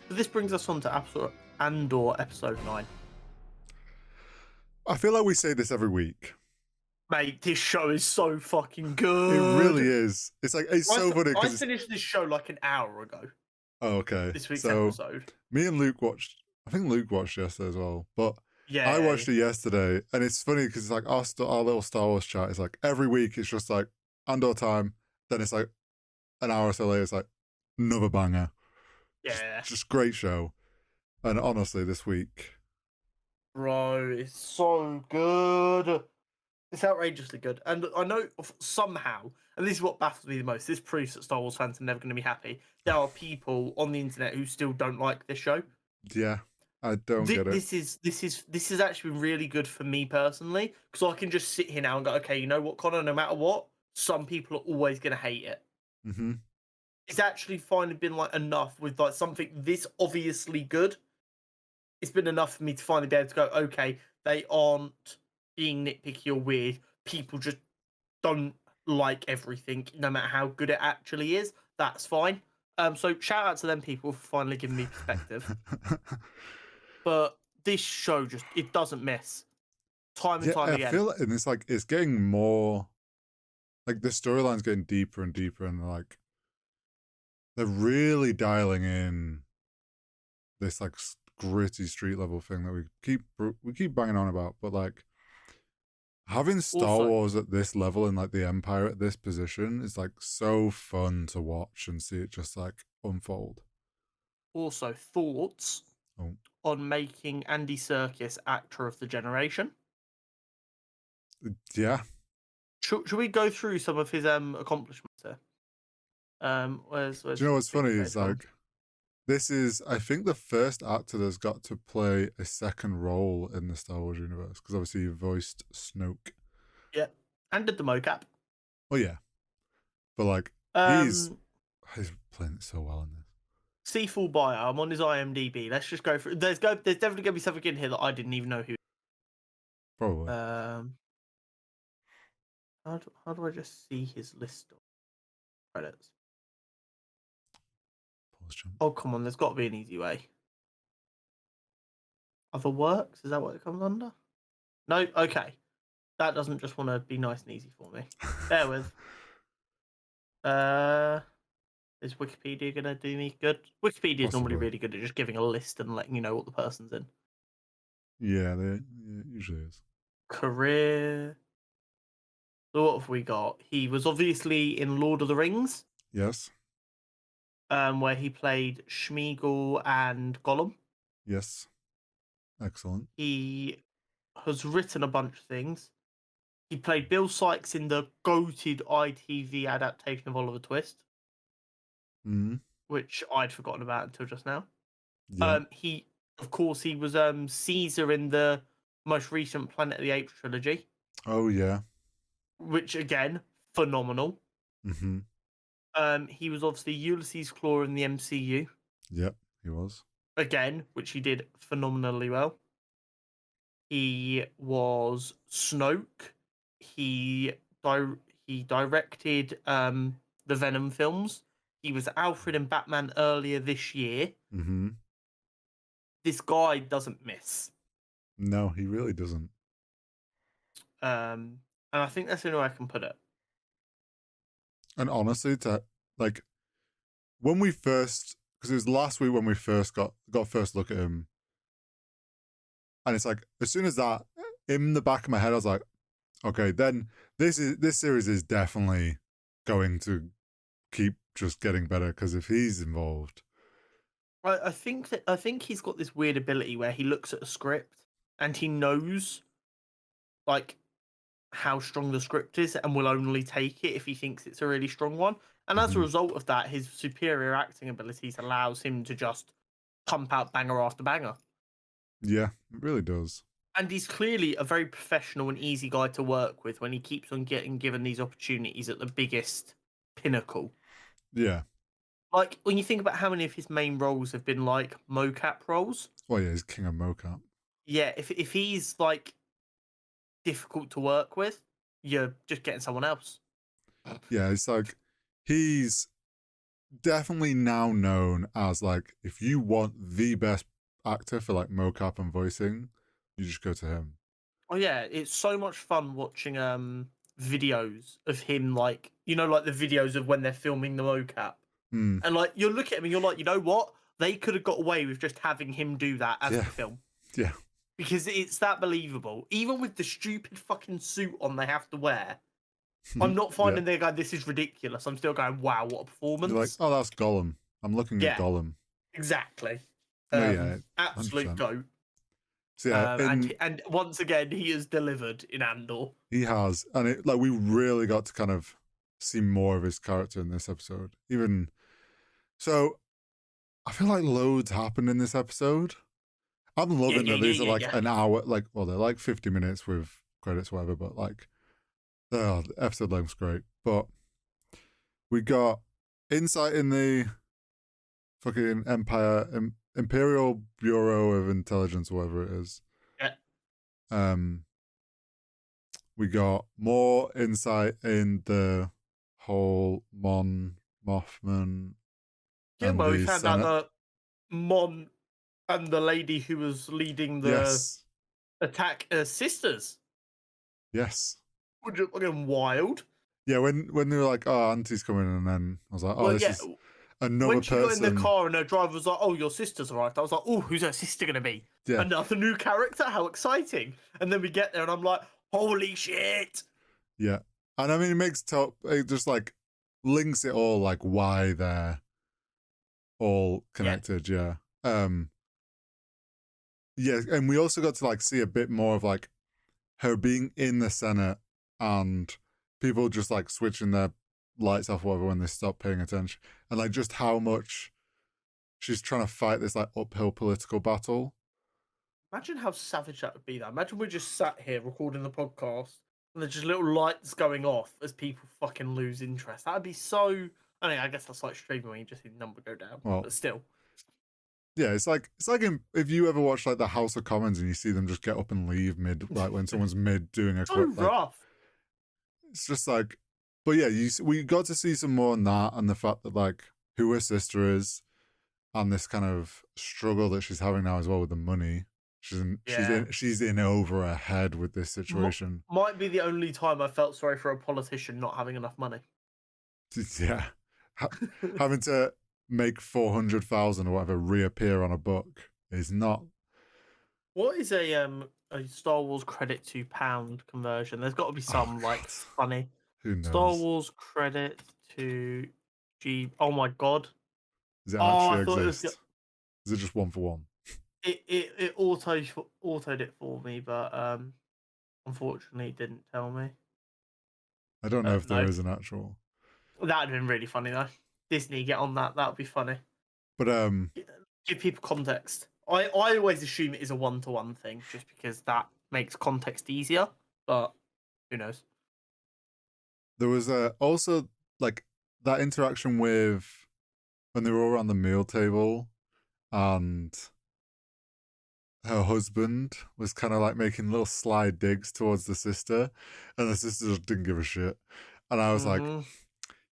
This brings us on to Andor episode 9. I feel like we say this every week. Mate, this show is so fucking It good. really is. It's like, it's so funny I because finished this show like an hour ago. Oh, okay. This week's So episode. me and Luke watched. I think Luke watched yesterday as well, but I Yeah. watched it yesterday, and it's funny because it's like our little Star Wars chat is like every week it's just like Andor time. Then it's like an hour or so later, it's like another banger. Yeah. Just great show. And honestly, this week, Bro, it's so good. It's outrageously good. And I know somehow, and this is what baffles me the most, this proves that Star Wars fans are never going to be happy. There are people on the internet who still don't like this show. yeah, I don't get it. This is actually been really good for me personally, because I can just sit here now and go, okay, you know what, Connor, no matter what, some people are always going to hate it. Mm-hmm. It's actually finally been like enough with like something this obviously good. It's been enough for me to finally be able to go, okay, they aren't being nitpicky or weird. People just don't like everything, no matter how good it actually is. That's fine. So shout out to them people for finally giving me perspective. But this show just, it doesn't miss. Time and time again. I feel like, and it's like it's getting more like the storyline's getting deeper and deeper, and like they're really dialing in this like gritty street level thing that we keep banging on about, but like having Star Wars at this level and like the Empire at this position is like so fun to watch and see it just like unfold. Also, thoughts on making Andy Serkis actor of the generation? Yeah. Should we go through some of his accomplishments here? Where's Do you know what's funny is like this is, I think, the first actor that's got to play a second role in the Star Wars universe, because obviously he voiced Snoke. Yeah, and did the mocap. Oh yeah, but like he's playing it so well in this. Seafull Bio. I'm on his IMDb. Let's just go through. There's definitely going to be something in here that I didn't even know who. Probably. How do I just see his list of credits? Oh, come on. There's got to be an easy way. Other works? Is that what it comes under? No? Okay. That doesn't just want to be nice and easy for me. Bear with. Is Wikipedia going to do me good? Wikipedia is normally really good at just giving a list and letting you know what the person's in. Yeah, it usually is. Career. So what have we got? He was obviously in Lord of the Rings. Yes. Where he played Sméagol and Gollum. Yes. Excellent. He has written a bunch of things. He played Bill Sykes in the goated ITV adaptation of Oliver Twist, which I'd forgotten about until just now. Yeah. He was Caesar in the most recent Planet of the Apes trilogy. Oh yeah. Which again, phenomenal. Mm-hmm. He was obviously Ulysses Claw in the MCU. Yep, he was. Again, which he did phenomenally well. He was Snoke. He directed the Venom films. He was Alfred in Batman earlier this year. Mm-hmm. This guy doesn't miss. No, he really doesn't. And I think that's the only way I can put it. And honestly, when we first, because it was last week when we first got first look at him, and it's like as soon as that in the back of my head, I was like, okay, then this series is definitely going to keep just getting better, because if he's involved, I think he's got this weird ability where he looks at a script and he knows like how strong the script is and will only take it if he thinks it's a really strong one. And as a result of that, his superior acting abilities allows him to just pump out banger after banger. Yeah, it really does. And he's clearly a very professional and easy guy to work with when he keeps on getting given these opportunities at the biggest pinnacle. Yeah. Like, when you think about how many of his main roles have been, like, mocap roles. Oh, yeah, he's king of mocap. Yeah, if he's, like, difficult to work with, you're just getting someone else. Yeah, it's like, he's definitely now known as like, if you want the best actor for like mocap and voicing, you just go to him. Oh yeah, it's so much fun watching videos of him, like, you know, like the videos of when they're filming the mocap. Mm. And like, you look at him and you're like, you know what? They could have got away with just having him do that as Yeah. the film. Yeah. Because it's that believable. Even with the stupid fucking suit on they have to wear, I'm not Yeah. finding they're going, this is ridiculous. I'm still going, wow, what a You're like, performance. oh, that's Gollum. I'm looking at Yeah, Gollum. exactly. No, yeah, Absolute 100%. goat. So yeah, And once again, he has delivered in Andor. he has, and it like we really got to kind of see more of his character in this episode. Even so, I feel like loads happened in this episode. I'm Yeah, loving yeah, that yeah, these are yeah, like yeah. an hour, like, well, they're like 50 minutes with credits, whatever, but like, oh, the episode length's great. But we got insight in the fucking Imperial Bureau of Intelligence, whatever it is. Yeah, Um, we got more insight in the whole Mothman yeah. and Well, we the found out Senate. that Mon and the lady who was leading the Yes, attack are sisters. yes, Which is fucking wild. yeah. When they were like, "Oh, Auntie's coming," and then I was like, "Oh, Well, this yeah. is another When she got in the person." car and her driver was like, "Oh, your sister's arrived," I was like, "Oh, who's her sister gonna be? Yeah, Another new character? How exciting!" And then we get there, and I'm like, "Holy shit!" yeah. And I mean, it makes top. It just like links it all, like why they're all Yeah, connected. Yeah. Yeah, and we also got to like see a bit more of like her being in the Senate and people just like switching their lights off, whatever, when they stop paying attention, and like just how much she's trying to fight this like uphill political battle. imagine how savage that would be. Though, imagine we just sat here recording the podcast, and there's just little lights going off as people fucking lose interest. That'd be so. I mean, I guess that's like streaming when you just see the number go down, Well, but still. yeah, it's like if you ever watch like the House of Commons and you see them just get up and leave mid, like when someone's mid doing a So quick, like rough. it's just like, but yeah, we got to see some more on that and the fact that like who her sister is and this kind of struggle that she's having now as well with the money. Yeah. She's in over her head with this situation. Might be the only time I felt sorry for a politician not having enough money. Yeah, having to make 400,000 or whatever reappear on a book is not. What is a Star Wars credit to pound conversion? There's got to be Oh some God, like funny who Star knows? Wars credit to G. Oh my god! Does it Oh, I actually thought it was exist? Is it just one for one? it autoed it for me, but unfortunately it didn't tell me. I don't know if there No, is an actual. that'd been really funny though. Disney, get on that. That'd be funny. But Give people context. I always assume it is a one-to-one thing, just because that makes context easier. But who knows? there was also like that interaction with when they were all around the meal table and her husband was kind of like making little sly digs towards the sister, and the sister just didn't give a shit. And I was like, Mm-hmm.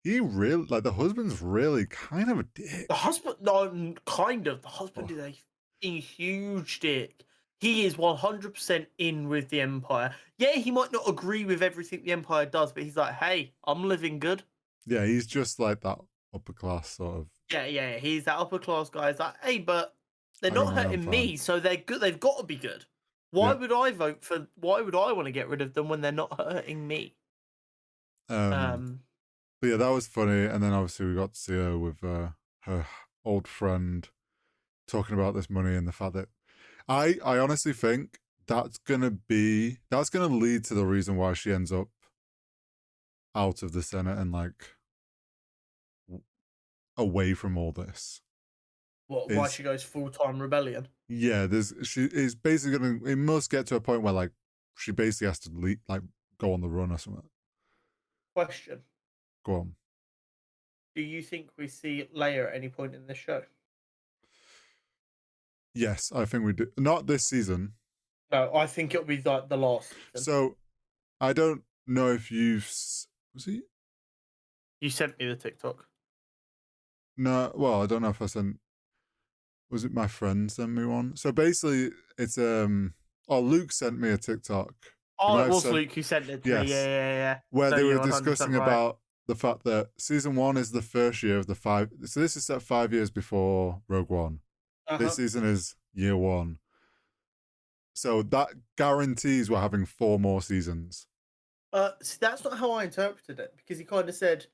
he really, like, the husband's really kind of a dick. The husband, no, kind of. The husband Oh, is a huge dick. He is 100% in with the Empire. Yeah, he might not agree with everything the Empire does, but he's like, hey, I'm living good. yeah, he's just like that upper class sort of. Yeah. He's that upper class guy. He's like, hey, but they're I got not my own hurting plan. me, so they're good. They've got to be good. Why Yeah. would I vote for? Why would I want to get rid of them when they're not hurting me? But yeah, that was funny. And then obviously we got to see her with her old friend talking about this money and the fact that I honestly think that's gonna lead to the reason why she ends up out of the Senate and like away from all this. What? Why Is she goes full-time rebellion? yeah, she is basically gonna. It must get to a point where like she basically has to like go on the run or something. Question: Go on. do you think we see Leia at any point in this show? Yes, I think we do. Not this season. No, I think it'll be like the last season. So I don't know if you've was he? You sent me the TikTok. No, well, I don't know if I sent. Was it my friend sent me one? So basically, it's Oh, Luke sent me a TikTok. He Oh, might it have was sent. Luke who sent it to me. Yeah, Yes, yeah, yeah. where No, they were you're 100% discussing right. about the fact that season 1 is the first year of the 5. So this is set 5 years before Rogue One. This Uh-huh. season is year 1. So that guarantees we're having 4 more seasons. See, that's not how I interpreted it, because he kind of said,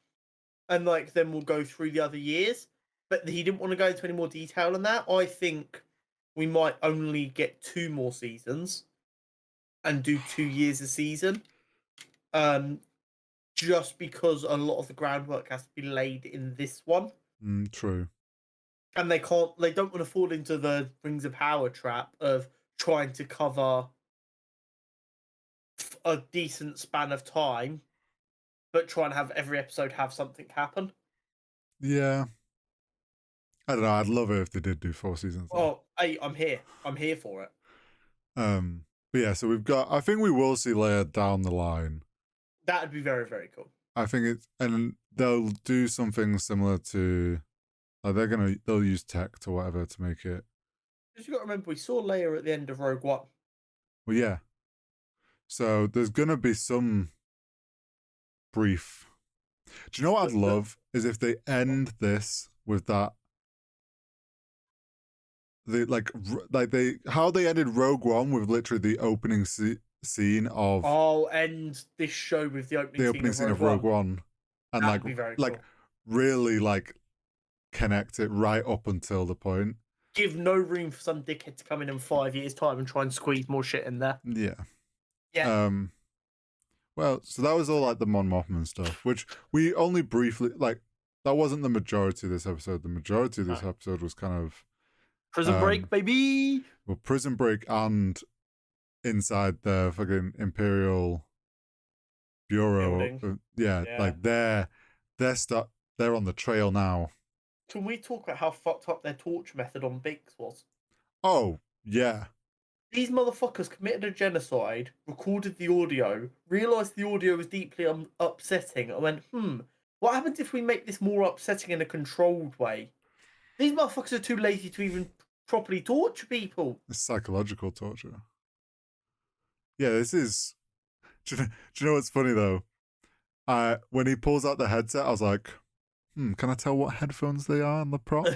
and like then we'll go through the other years, but he didn't want to go into any more detail on that. I think we might only get 2 more seasons and do 2 years a season, um, just because a lot of the groundwork has to be laid in this one, True. and they don't want to fall into the Rings of Power trap of trying to cover a decent span of time, but try and have every episode have something happen. Yeah. I don't know. I'd love it if they did do 4 seasons though. Oh, hey, I'm here. I'm here for it. But yeah, so we've got. I think we will see Leia down the line. That'd be very, very cool. I think it's, and they'll do something similar to, like they'll use tech to whatever to make it. Because you got to remember, we saw Leia at the end of Rogue One. Well, yeah. So there's gonna be some brief. Do you know what I'd love is if they end this with that. They like they how they ended Rogue One with literally the opening scene of I'll end this show with the opening scene of Rogue One, and That'd be very cool. really like connect it right up until the point. Give no room for some dickhead to come in 5 years' time and try and squeeze more shit in there. Yeah. Yeah. Well, so that was all like the Mon Mothman stuff, which we only briefly like. That wasn't the majority of this episode. The majority of this episode was kind of Prison Break, baby. Well, Prison Break and inside the fucking Imperial Bureau. Yeah, like they're on the trail now. Can we talk about how fucked up their torture method on Biggs was? Oh, yeah. These motherfuckers committed a genocide, recorded the audio, realised the audio was deeply upsetting, and went, what happens if we make this more upsetting in a controlled way? These motherfuckers are too lazy to even properly torture people. It's psychological torture. Yeah, this is... Do you know what's funny, though? When he pulls out the headset, I was like, can I tell what headphones they are on the prop?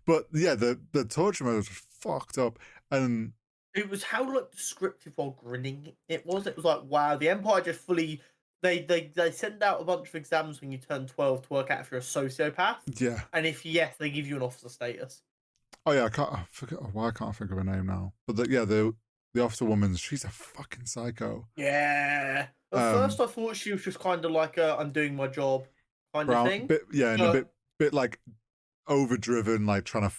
But yeah, the torture mode was fucked up, and it was how like descriptive while grinning it was. It was like, wow, the Empire just fully they send out a bunch of exams when you turn 12 to work out if you're a sociopath. Yeah, and if yes, they give you an officer status. Oh yeah, I forget why I can't think of her name now. But the officer woman, she's a fucking psycho. Yeah. At first, I thought she was just kind of like I'm doing my job kind of thing. And a bit like overdriven, like trying to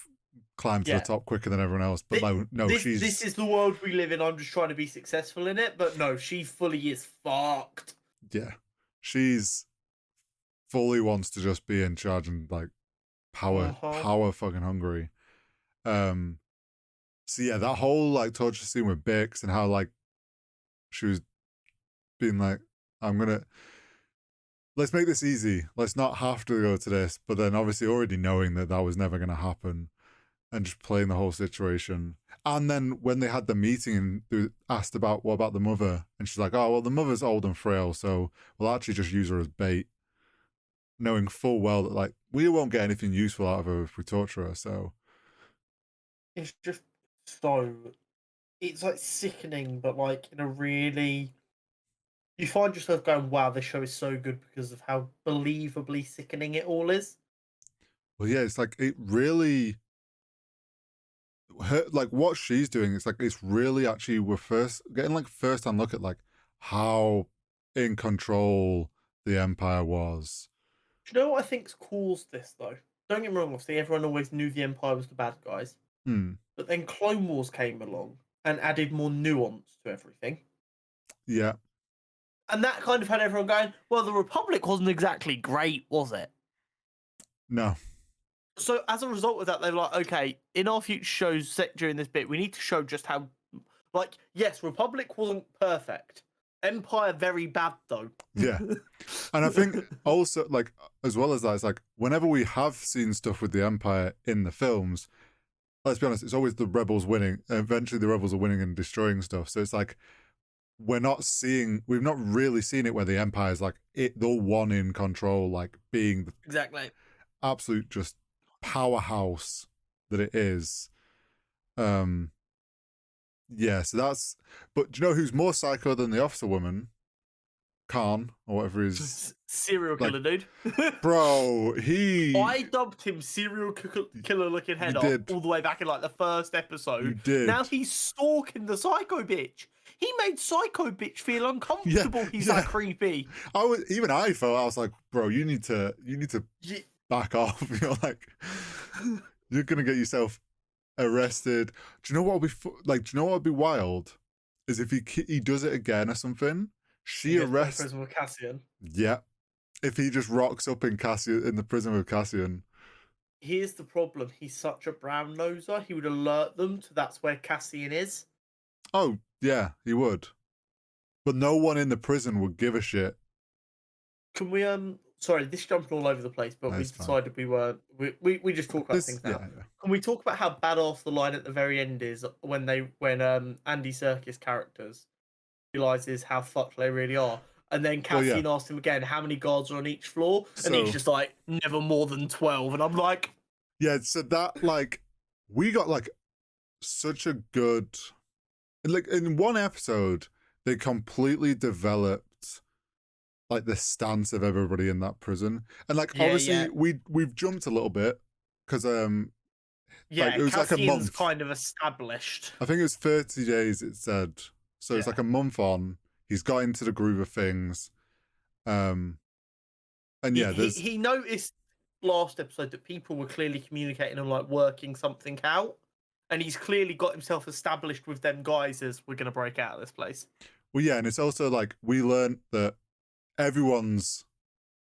climb to the top quicker than everyone else. But this is the world we live in. I'm just trying to be successful in it. But no, she fully is fucked. Yeah, she's fully wants to just be in charge and like power fucking hungry. So yeah, that whole like torture scene with Bix and how like she was being like, let's make this easy. Let's not have to go to this. But then obviously already knowing that was never going to happen and just playing the whole situation. And then when they had the meeting and they asked about what about the mother, and she's like, oh, well, the mother's old and frail, so we'll actually just use her as bait, knowing full well that like we won't get anything useful out of her if we torture her. So it's just it's like sickening, but like in a really, you find yourself going, wow, this show is so good because of how believably sickening it all is. Well, yeah, it's like it really, like what she's doing. It's like it's really actually we're getting like first-hand look at like how in control the Empire was. Do you know what I think's caused this though? Don't get me wrong, obviously everyone always knew the Empire was the bad guys. But then Clone Wars came along and added more nuance to everything. Yeah. And that kind of had everyone going, well, the Republic wasn't exactly great, was it? No. So as a result of that, they were like, okay, in our future shows set during this bit, we need to show just how, like, yes, Republic wasn't perfect, Empire very bad though. Yeah. And I think also, like, as well as that, it's like whenever we have seen stuff with the Empire in the films, let's be honest, it's always the rebels winning. Eventually, the rebels are winning and destroying stuff. So it's like we've not really seen it where the Empire is like the one in control, like being the Exactly. absolute just powerhouse that it is. Yeah, so that's. But do you know who's more psycho than the officer woman? Khan or whatever is serial killer, dude. Bro, I dubbed him serial killer looking head off all the way back in like the first episode. You did. Now he's stalking the psycho bitch. He made psycho bitch feel uncomfortable. He's that creepy. I was like, bro, you need to back off. You're like, you're gonna get yourself arrested. Do you know what would be do you know what would be wild? Is if he does it again or something. She arrests prison with Cassian. Yeah. If he just rocks up in the prison with Cassian. Here's the problem. He's such a brown noser. He would alert them to that's where Cassian is. Oh, yeah, he would. But no one in the prison would give a shit. Can we sorry, this jumping all over the place, but we decided we weren't. We just talk about things now. Yeah. Can we talk about how badass the line at the very end is when Andy Serkis characters realizes how fucked they really are, and then Cassian asks him again how many guards are on each floor, and he's just like never more than 12, and I'm like, yeah. So that we got such a good in one episode they completely developed the stance of everybody in that prison, and obviously we've jumped a little bit because it was Cassian's a month kind of established. I think it was 30 days it said, so it's a month on. He's got into the groove of things, and he noticed last episode that people were clearly communicating and working something out, and he's clearly got himself established with them guys as we're gonna break out of this place. Well, yeah, and it's also we learned that everyone's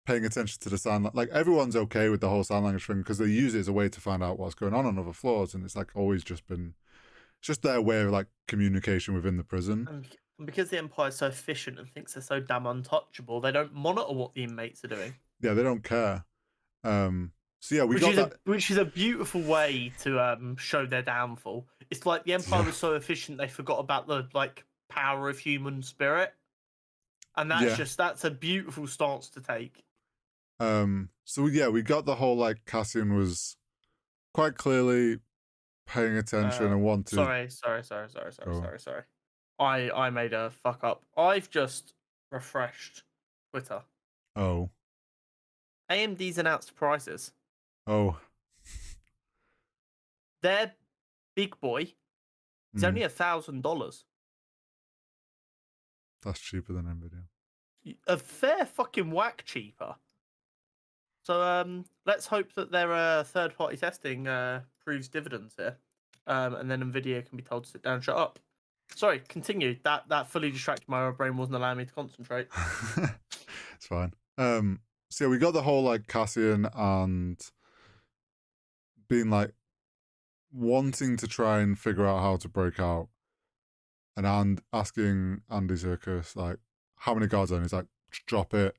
paying attention to the sign. Everyone's okay with the whole sign language thing because they use it as a way to find out what's going on other floors, and it's always just been, it's just their way of communication within the prison. And because the Empire's so efficient and thinks they're so damn untouchable, they don't monitor what the inmates are doing. Yeah, they don't care. So yeah, which is a beautiful way to show their downfall. It's like the Empire was so efficient they forgot about the power of human spirit. And that's a beautiful stance to take. So yeah, we got the whole Cassian was quite clearly paying attention and wanted. Sorry. I made a fuck up. I've just refreshed Twitter. Oh. AMD's announced prices. Oh. Their big boy is only $1,000. That's cheaper than Nvidia. A fair fucking whack cheaper. So let's hope that their third-party testing proves dividends here, and then Nvidia can be told to sit down and shut up. Sorry, continue. That fully distracted my brain, wasn't allowing me to concentrate. It's fine. So yeah, we got the whole Cassian and being wanting to try and figure out how to break out, and asking Andy Serkis how many guards are in. He's like, drop it,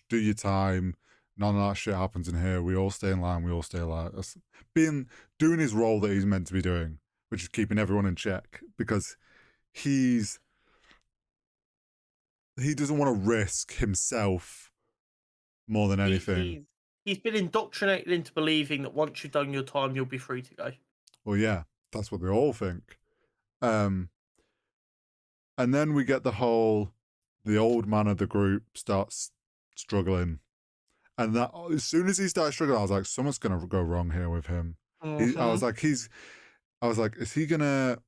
do your time. None of that shit happens in here. We all stay in line. We all stay alive. That's doing his role that he's meant to be doing, which is keeping everyone in check, because he doesn't want to risk himself more than anything. He's been indoctrinated into believing that once you've done your time, you'll be free to go. Well, yeah, that's what they all think. And then we get the old man of the group starts struggling. And that as soon as he started struggling, I was like, something's going to go wrong here with him. I was like, is he going to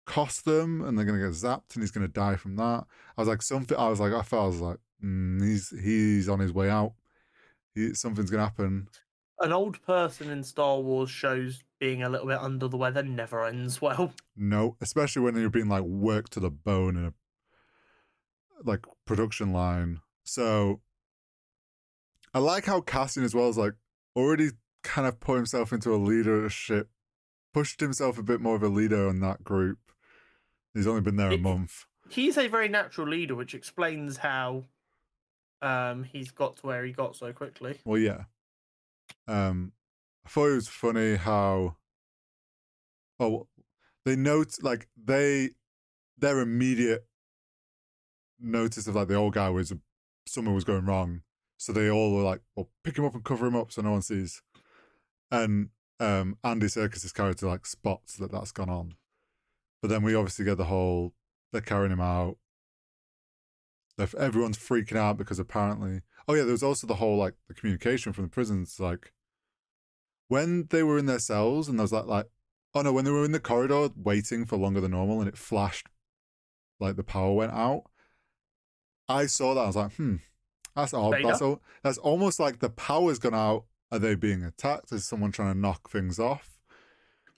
cost them and they're going to get zapped and he's going to die from that? I was like, he's on his way out. Something's going to happen. An old person in Star Wars shows being a little bit under the weather never ends well. No, especially when you're being worked to the bone in a production line. So I like how Cassian as well is already kind of put himself into a leadership, pushed himself a bit more of a leader in that group. He's only been there a month. he's a very natural leader, which explains how he's got to where he got so quickly. Well, yeah. I thought it was funny how they note like their immediate notice of like the old guy was something was going wrong, so they all were like, "Well, pick him up and cover him up so no one sees." And Andy Serkis's character like spots that that's gone on, but then we obviously get the whole they're carrying him out. Everyone's freaking out because apparently, oh yeah, there was also the whole like the communication from the prisons, like when they were in their cells and there was like oh no, when they were in the corridor waiting for longer than normal and it flashed like the power went out. I saw that. I was like, that's odd. That's almost like the power's gone out. Are they being attacked? Is someone trying to knock things off?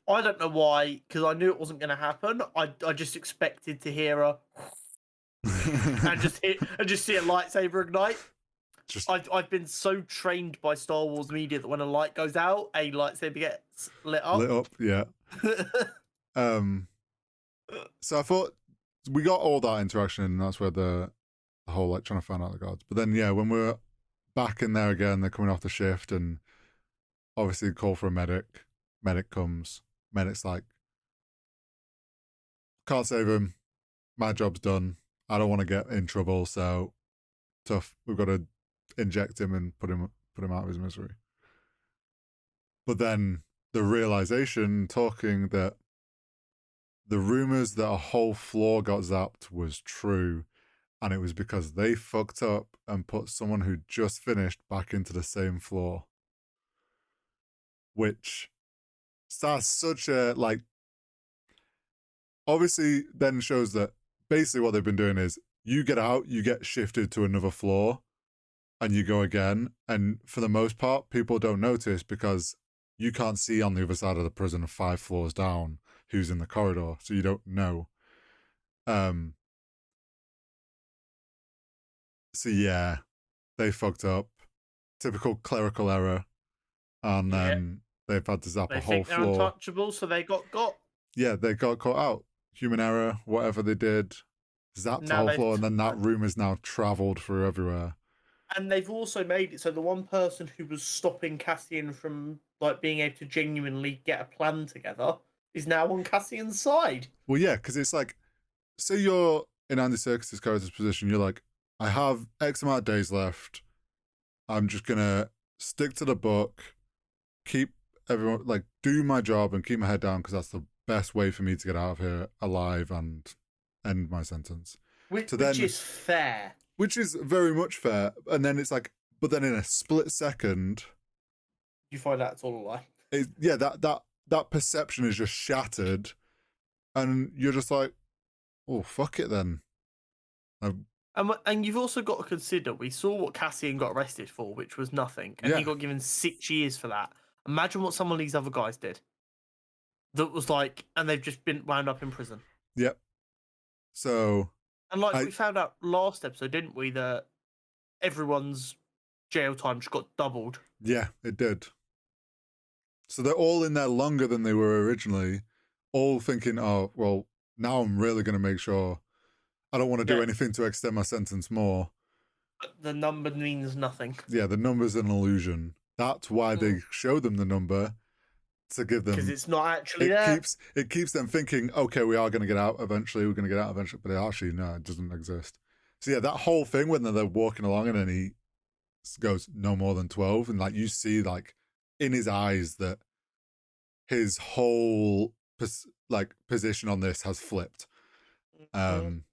I don't know why, because I knew it wasn't going to happen. I just expected to hear a and just see a lightsaber ignite. I've been so trained by Star Wars media that when a light goes out, a lightsaber gets lit up. Lit up, yeah. So I thought we got all that interaction, and that's where the whole like trying to find out the gods. But then yeah, when we're back in there again, they're coming off the shift, and obviously call for a medic. Medic comes. Medic's like, can't save him. My job's done. I don't want to get in trouble, so tough. We've got to inject him and put him out of his misery. But then the realization, talking that the rumors that a whole floor got zapped was true, and it was because they fucked up and put someone who just finished back into the same floor. Which starts such a like obviously then shows that basically what they've been doing is you get out, you get shifted to another floor, and you go again. And for the most part, people don't notice because you can't see on the other side of the prison 5 floors down who's in the corridor, so you don't know. So yeah, they fucked up. Typical clerical error. And then they've had to zap a whole floor. They think they're untouchable, so they got. Yeah, they got caught out. Human error, whatever they did, zapped the whole floor, and then that room has now travelled through everywhere. And they've also made it so the one person who was stopping Cassian from like being able to genuinely get a plan together is now on Cassian's side. Well, yeah, because it's like, say you're in Andy Serkis's character's position, you're like, I have X amount of days left. I'm just gonna stick to the book, keep everyone like do my job and keep my head down because that's the best way for me to get out of here alive and end my sentence. Which is fair. Which is very much fair. And then it's like, but then in a split second, you find out it's all a lie. That perception is just shattered, and you're just like, oh, fuck it then. And you've also got to consider, we saw what Cassian got arrested for, which was nothing, and he got given 6 years for that. Imagine what some of these other guys did. That was like, and they've just been wound up in prison. Yep. So. And like we found out last episode, didn't we, that everyone's jail time just got doubled. Yeah, it did. So they're all in there longer than they were originally, all thinking, oh, well, now I'm really going to make sure I don't want to do anything to extend my sentence more. But the number means nothing. Yeah, the number's an illusion. That's why they show them the number, to give them... Because it's not actually there. It keeps them thinking, okay, we are going to get out eventually, we're going to get out eventually, but actually, no, it doesn't exist. So yeah, that whole thing when they're walking along and then he goes, no more than 12, and like you see like in his eyes that his whole position on this has flipped. Cassian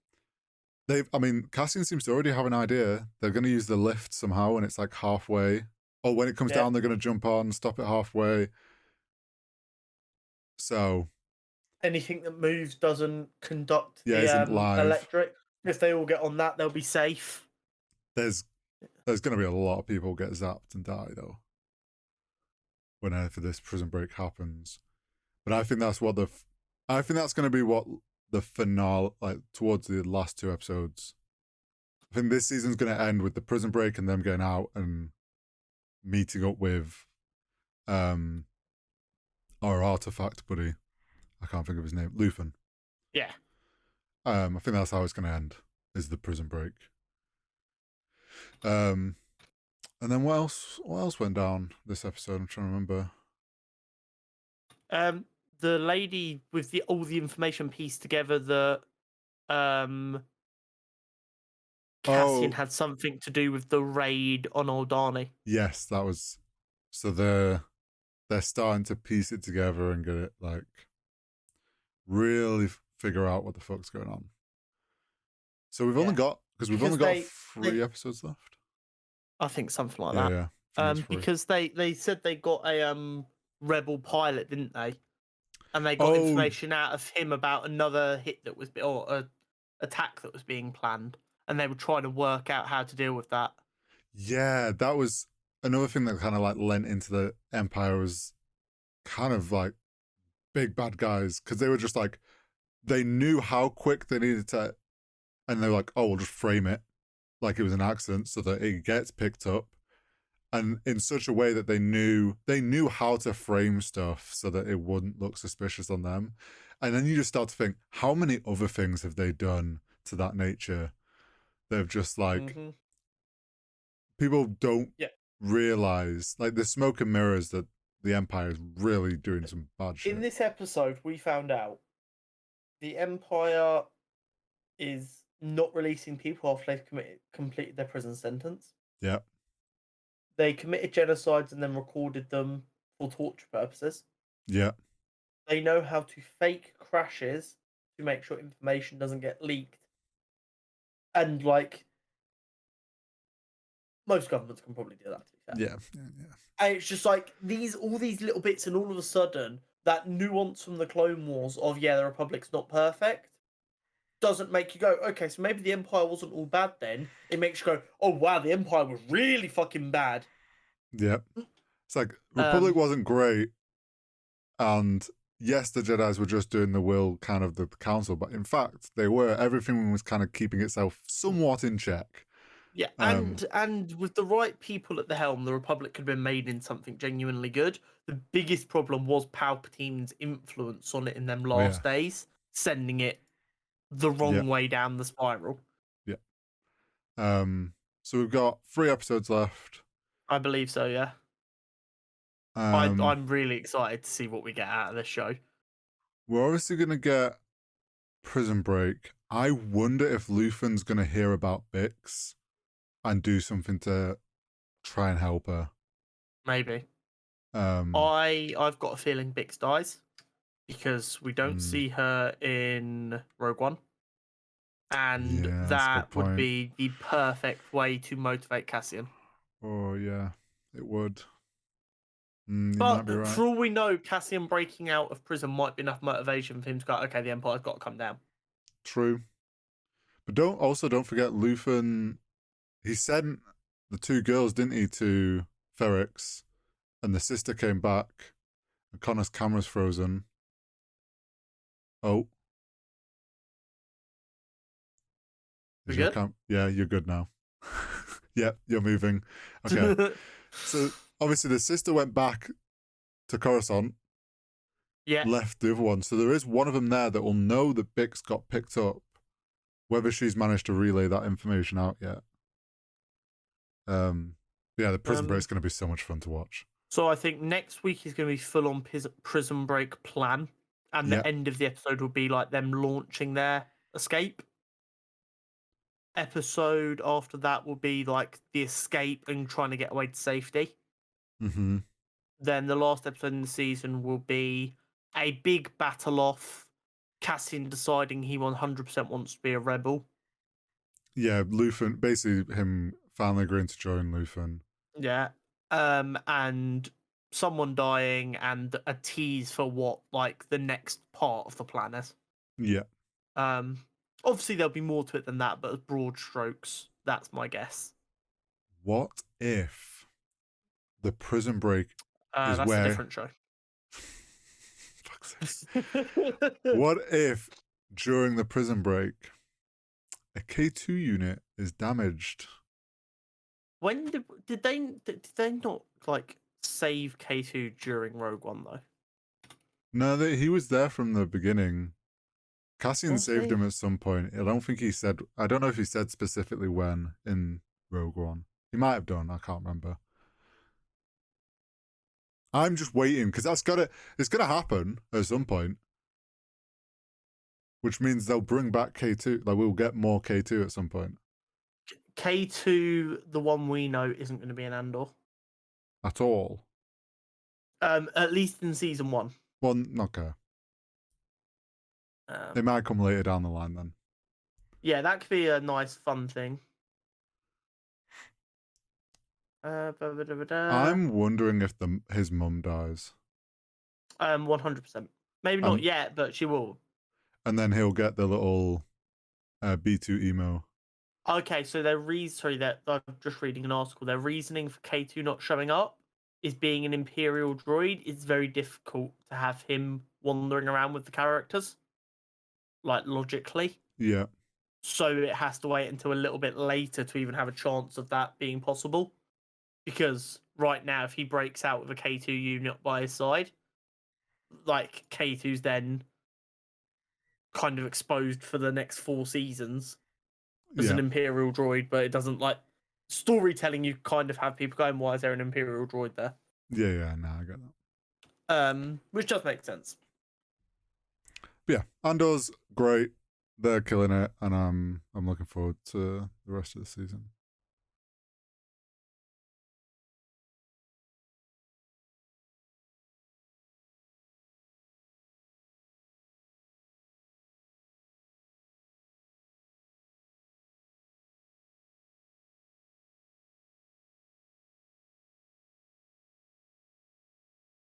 seems to already have an idea. They're going to use the lift somehow, and it's like halfway. Or when it comes down, they're going to jump on, stop it halfway. So anything that moves doesn't conduct isn't live. Electric. If they all get on that, they'll be safe. There's going to be a lot of people get zapped and die though, whenever this prison break happens. But I think that's going to be what the finale, like towards the last 2 episodes. I think this season's going to end with the prison break and them getting out and meeting up with our artifact buddy. I can't think of his name. Luthen. Yeah. I think that's how it's going to end. Is the prison break. And then what else? What else went down this episode? I'm trying to remember. The lady with all the information pieced together that Cassian Oh, had something to do with the raid on Aldani. yes, that was. So they're starting to piece it together and get it like really figure out what the fuck's going on. So we've only got Because 3 episodes left. I think something like Yeah, that. yeah. I think it's 3. Because they said they got a rebel pilot, didn't they? And they got Oh, information out of him about another hit that was or a attack that was being planned, and they were trying to work out how to deal with that. yeah, that was another thing that kind of like lent into the Empire was kind of like big bad guys because they were just like they knew how quick they needed to, and they were like, oh, we'll just frame it like it was an accident so that it gets picked up, and in such a way that they knew how to frame stuff so that it wouldn't look suspicious on them. And then you just start to think, how many other things have they done to that nature? They've just like people don't realize, like the smoke and mirrors that the Empire is really doing some bad shit. In this episode, we found out the Empire is not releasing people after they've completed their prison sentence. Yeah. They committed genocides and then recorded them for torture purposes. Yeah. They know how to fake crashes to make sure information doesn't get leaked. And like most governments can probably do that, to be fair. Yeah. And it's just like all these little bits, and all of a sudden that nuance from the Clone Wars of the Republic's not perfect doesn't make you go, okay, so maybe the Empire wasn't all bad then. It makes you go, oh wow, the Empire was really fucking bad. Yeah. It's like Republic wasn't great, and yes, the Jedi's were just doing the will kind of the council, but in fact they were. Everything was kind of keeping itself somewhat in check. Yeah, and with the right people at the helm, the Republic could have been made in something genuinely good. The biggest problem was Palpatine's influence on it in them last days, sending it the wrong way down the spiral. Yeah. So we've got 3 episodes left. I believe so, yeah. I'm really excited to see what we get out of this show. We're obviously going to get Prison Break. I wonder if Luthen's going to hear about Bix and do something to try and help her. Maybe. I've got a feeling Bix dies because we don't see her in Rogue One. And that would be the perfect way to motivate Cassian. Oh, yeah, it would. But right. For all we know, Cassian breaking out of prison might be enough motivation for him to go, okay, the Empire's got to come down. True. But don't forget Luthen. He sent the 2 girls, didn't he, to Ferrix, and the sister came back, and Connor's camera's frozen. Oh. We good? Yeah, you're good now. Yeah, you're moving. Okay. So obviously the sister went back to Coruscant. Yeah. Left the other one. So there is one of them there that will know that Bix got picked up. Whether she's managed to relay that information out yet. Yeah, the Prison Break is going to be so much fun to watch. So I think next week is going to be full on Prison Break plan, and the end of the episode will be like them launching their escape. Episode after that will be like the escape and trying to get away to safety. Mm-hmm. Then the last episode in the season will be a big battle off, Cassian deciding he 100% wants to be a rebel. Yeah, Luthen, basically him finally agreeing to join Luthen. Yeah. And someone dying and a tease for what like the next part of the plan is. Yeah. Obviously there'll be more to it than that, but as broad strokes, that's my guess. What if the Prison Break is that's a different show. What if during the Prison Break a K2 unit is damaged? When did they not like save K2 during Rogue One though? No, he was there from the beginning. Cassian We'll saved see. him at some point. I don't think he said. I don't know if he said specifically when in Rogue One. He might have done. I can't remember. I'm just waiting because it's gotta happen at some point, which means they'll bring back K2. Like we'll get more K2 at some point. K2, the one we know, isn't going to be an Andor. At all. At least in season 1. Well, okay. They might come later down the line then. Yeah, that could be a nice, fun thing. I'm wondering if his mum dies. 100%. Maybe not yet, but she will. And then he'll get the little B2 emo. Okay, so I'm just reading an article. Their reasoning for K2 not showing up is being an Imperial droid. It's very difficult to have him wandering around with the characters, like logically. Yeah. So it has to wait until a little bit later to even have a chance of that being possible. Because right now, if he breaks out with a K2 unit by his side, like K2's then kind of exposed for the next 4 seasons as an Imperial droid, but it doesn't like storytelling. You kind of have people going, "Why is there an Imperial droid there?" Yeah, no, I get that. Which does make sense. But yeah, Andor's great. They're killing it, and I'm looking forward to the rest of the season.